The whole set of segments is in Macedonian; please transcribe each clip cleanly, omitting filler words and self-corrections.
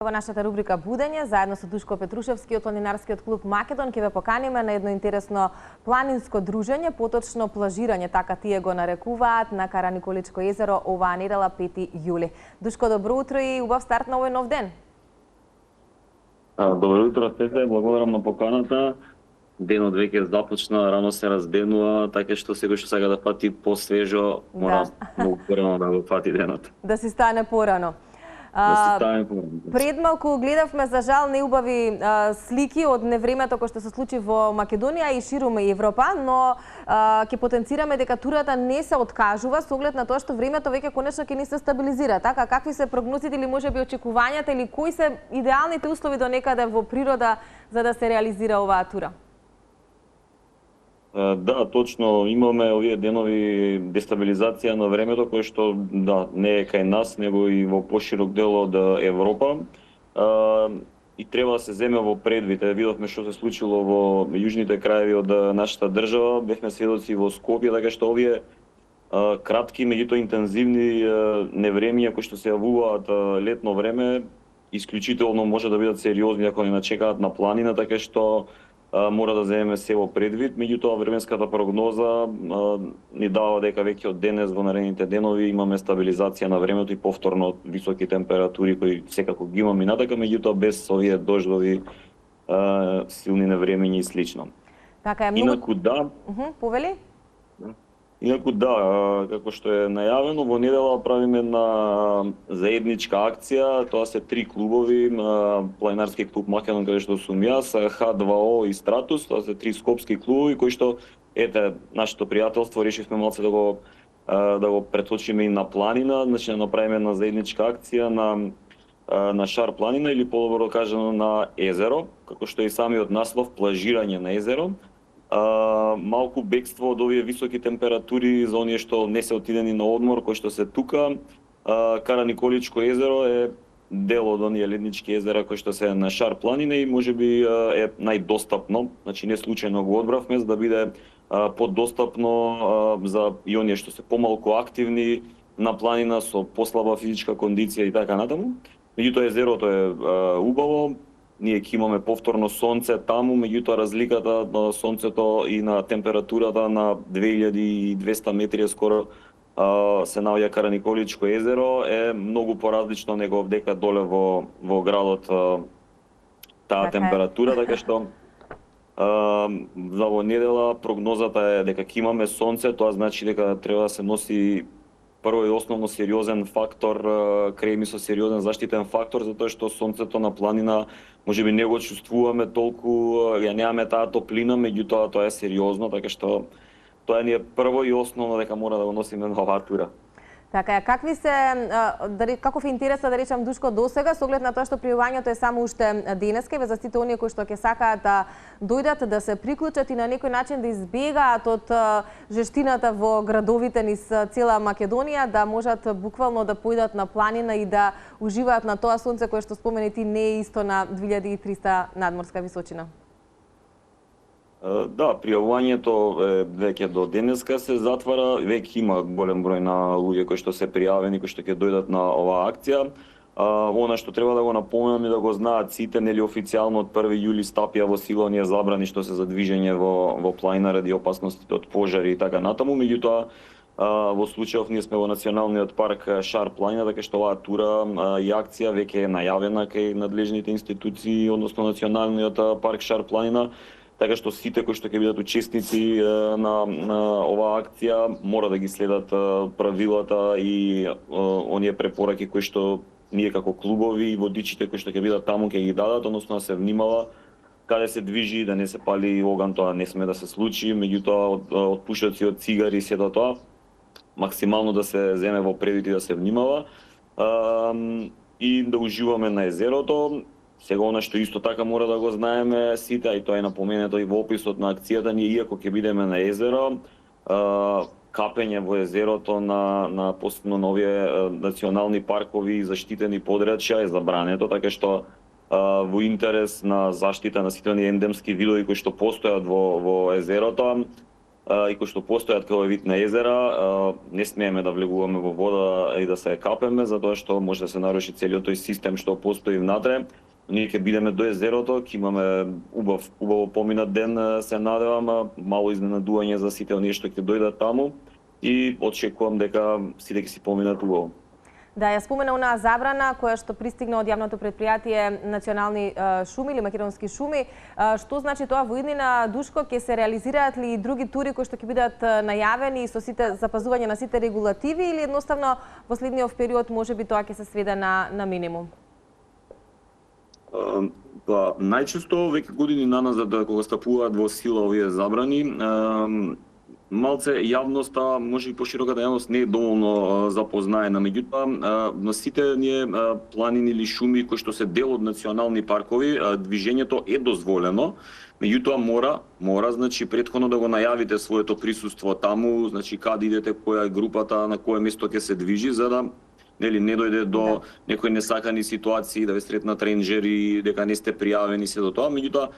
во нашата рубрика Будење, заедно со Душко Петрушевски од планинарскиот клуб Македон, ќе ве поканиме на едно интересно планинско дружење, поточно плажирање, така тие го нарекуваат, на Караниколичко езеро оваа недела 5 јули. Душко, добро утро и убав старт на овој нов ден. Добро утро, сите, благодарам на поканата. Денот веќе започна, рано се разденува, така што секој што сака да фати посвежо, мора многу порано да го фати денот. Да си стане порано. Пред малку гледавме за жал неубави слики од невремето кој што се случи во Македонија и ширум Европа, но ќе потенцираме дека турата не се откажува со оглед на тоа што времето веќе конечно ќе ни се стабилизира. Така, какви се прогнозите или можеби очекувањата или кои се идеалните услови до некаде во природа за да се реализира оваа тура? Да, точно, имаме овие денови дестабилизација на времето, кој што не е кај нас, него и во поширок дел од Европа. И треба да се земе во предвид. Видовме што се случило во јужните краеви од нашата држава, бевме сведоци во Скопје, така што овие кратки, меѓутоа интензивни невремија кои што се јавуваат летно време, исклучително може да бидат сериозни ако не начекаат на планина, така што мора да земеме се во предвид, меѓутоа временската прогноза ни дава дека веќе од денес во наредните денови имаме стабилизација на времето и повторно високи температури кои секако ги имаме натака, меѓутоа без овие дождови, силни невремиња и слично. Така е, Инаку повели? Инаку како што е најавено, во недела правиме една заедничка акција, тоа се 3 клубови, планинарски клуб Македон, каде што сум јас, H2O и Стратус, тоа се 3 скопски клубови кои што нашето пријателство решивме малце да го преточиме и на планина, значи да направиме една заедничка акција на Шар планина или подобро кажано на езеро, како што и самиот наслов плажирање на езеро. Малку бегство од овие високи температури за оние што не се отидени на одмор, кои што се тука. Караниколичко езеро е дел од оние леднички езера кои што се на Шар планина и можеби е најдостапно, значи не случајно го одбравме за да биде поддостапно за и оние што се помалку активни на планина со послаба физичка кондиција и така натаму. Меѓутоа езерото е убаво. Ние ќе имаме повторно сонце таму, меѓутоа разликата на сонцето и на температурата на 2200 метри скоро се наоѓа Караниколичко езеро е многу поразлично него дека доле во градот таа температура, така што за во недела прогнозата е дека ќе имаме сонце, тоа значи дека треба да се носи прво и основно сериозен фактор, креми со сериозен заштитен фактор, затоа што сонцето на планина можеби не го чувствуваме толку, ја немаме таа топлина, меѓутоа тоа е сериозно, така што тоа ни е прво и основно дека мора да го носиме на оваа тура. Така е, каков е интересот, да речам, Душко, досега, со оглед на тоа што пријавувањето е само уште денеска, за сите оние кои што ќе сакаат да дојдат, да се приклучат и на некој начин да избегаат од жештината во градовите низ цела Македонија, да можат буквално да појдат на планина и да уживаат на тоа сонце кое што спомени ти не е исто на 2300 надморска височина. Да, пријавувањето веќе до денеска се затвара, веќе има голем број на луѓе кои што се пријавени, кои што ќе дојдат на оваа акција. Она што треба да го напоменам и да го знаат сите, нели официјално од 1 јули стапија во сила оние забрани што се за движење во планина ради опасностите од пожари и така натаму, меѓутоа во случајов ние сме во националниот парк Шар планина, така што оваа тура и акција веќе е најавена кај надлежните институции, односно националниот парк Шар планина. Така што сите кои што ќе бидат учесници на оваа акција мора да ги следат правилата и оние препораки кои што ние како клубови и водичите кои што ќе бидат таму ќе ги дадат, односно да се внимава каде се движи, да не се пали оган, тоа не сме да се случи, меѓутоа од пушаци, од цигари и сето тоа максимално да се земе во предвид и да се внимава и да уживаме на езерото. Сега она што исто така мора да го знаеме сите, а и тоа е напоменето и во описот на акцијата, ние иако ќе бидеме на езеро, капење во езерото на посебно на овие национални паркови и заштитени подрачја е забрането, така што во интерес на заштита на сите оние ендемски видови кои што постојат во езерото, и кои што постојат како вид на езера, не смееме да влегуваме во вода и да се капеме, затоа што може да се наруши целиот тој систем што постои внатре. Ние ќе бидеме до езерото, ќе имаме убаво поминат ден, се надевам, мало изненадување за сите оние што ќе дојдат таму и очекувам дека сите ќе си поминат убаво. Да, ја спомена онаа забрана која што пристигна од јавното предпријатие Национални шуми или Македонски шуми. Што значи тоа во иднина, Душко, ќе се реализираат ли и други тури кои што ќе бидат најавени со сите запазување на сите регулативи или едноставно во следниот период можеби тоа ќе се сведе на минимум? Најчесто веќе години наназад кога стапуваат во сила овие забрани, малце јавноста, може и пошироката јавност не е доволно запознаена, меѓутоа на сите ние планини или шуми кои што се дел од национални паркови, движењето е дозволено, меѓутоа мора значи претходно да го најавите своето присуство таму, значи каде идете, која е групата, на кое место ќе се движи, за да не дојде до некои несакани ситуации, да ве сретнат ренџери, дека не сте пријавени, се до тоа. Меѓутоа,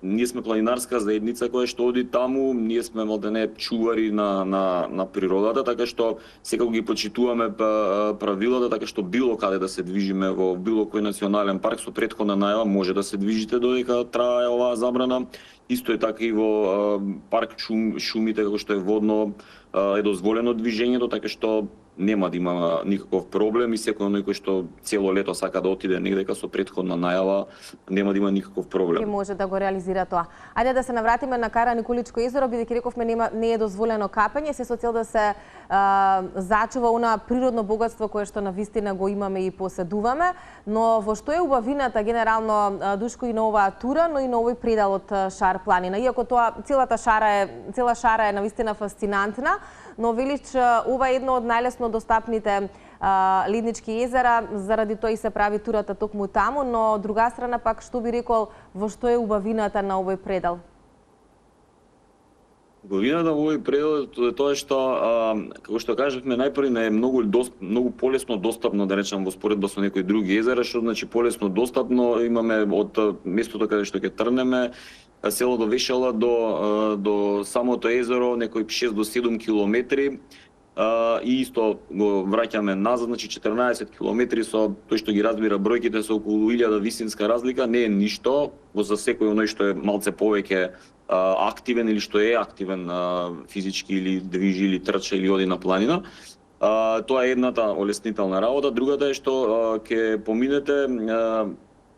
ние сме планинарска заедница која што оди таму, ние сме малдене чувари на природата, така што секако ги почитуваме правилата, така што било каде да се движиме во било кој национален парк со претходна најава може да се движите додека трае оваа забрана. Исто е така и во парк шумите, како што е водно, е дозволено движењето, така што нема да има никаков проблем и секој оној кој што цело лето сака да отиде негдека со претходна најава, нема да има никаков проблем. Ќе може да го реализира тоа. Ајде да се навратиме на Кара Николичко езеро, бидејќи рековме не е дозволено капење, се со цел да се зачува она природно богатство кое што навистина го имаме и поседуваме, но во што е убавината генерално, Душко, и на оваа тура, но и на овој предел од Шар планина. Иако тоа цела шара е навистина фасцинантна, но велич ова е едно од најлесно достапните леднички езера, заради тоа и се прави турата токму таму, но од друга страна пак што би рекол во што е убавината на овој предел? Убавината во овој предел е тоа што, како што кажавме, најпрви е многу полесно достапно, да речам, во споредба со некои други езера, што значи полесно достапно, имаме од местото каде што ќе трнеме, селото Вешала до самото езеро, некои 6 до 7 километри, и исто го враќаме назад, значи 14 километри со тој што ги разбира бројките со околу 1000 висинска разлика, не е ништо, за секој оној што е малце повеќе активен или што е активен физички или движи или трча или оди на планина. Тоа е едната олеснителна работа, другата е што ќе поминете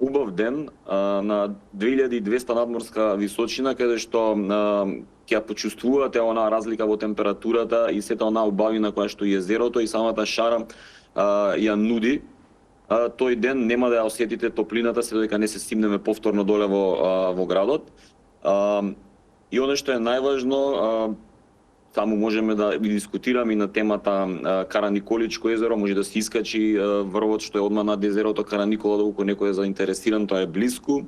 убав ден на 2200 надморска височина, каде што ќе почувствувате онаа разлика во температурата и сета онаа убавина која што езерото и самата шара ја нуди. Тој ден нема да ја осетите топлината се додека не се стимнеме повторно доле во градот. И оно што е најважно, таму можеме да дискутираме и на темата Кара Николичко езеро, може да се искачи врвот што е одма над езерото Кара Никола, доколку некој е заинтересиран, тоа е блиску.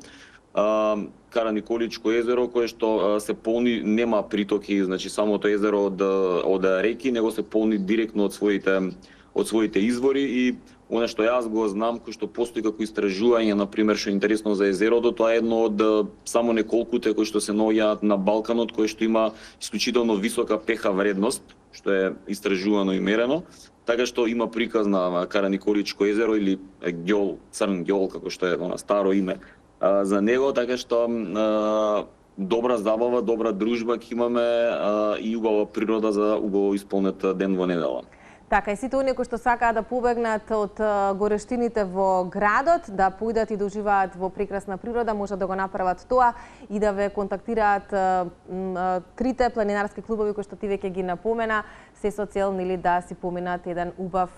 Кара Николичко езеро кое што се полни, нема притоки, значи самото езеро од реки, него се полни директно од своите извори и она што јас го знам, кој што постои како истражување, например, што е интересно за езерото, тоа е едно од само неколкуте кои што се наоѓаат на Балканот, кој што има исклучително висока pH вредност, што е истражувано и мерено, така што има приказ на Кара Николичко езеро или ѓол, црн ѓол, како што е она старо име за него, така што добра забава, добра дружба ќе имаме и убава природа за убаво исполнет ден во недела. Така, и сите оние кои што сакаат да побегнат од горештините во градот, да појдат и да уживаат во прекрасна природа, можат да го направат тоа и да ве контактираат трите планинарски клубови кои што ти веќе ги напомена, се со цел да си поминат еден убав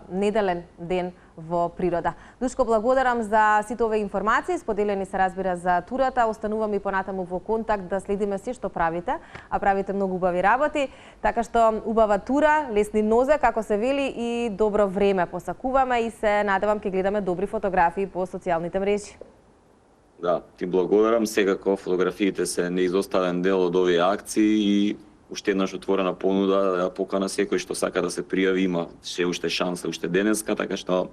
неделен ден во природа. Душко, благодарам за сите овие информации, споделени се разбира за турата, остануваме и понатаму во контакт да следиме се што правите, а правите многу убави работи, така што убава тура, лесни нозе, како се вели, и добро време посакуваме и се надевам ќе гледаме добри фотографии по социјалните мрежи. Да, ти благодарам, секако фотографиите се неизоставен дел од овие акции и уште еднаш отворена понуда да покана секој што сака да се пријави, има уште шанса, уште денеска, така што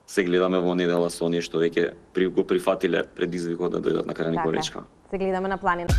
се гледаме во недела со оние што веќе го прифатиле предизвикот да дојдат на Кара Николичко. Се гледаме на планина.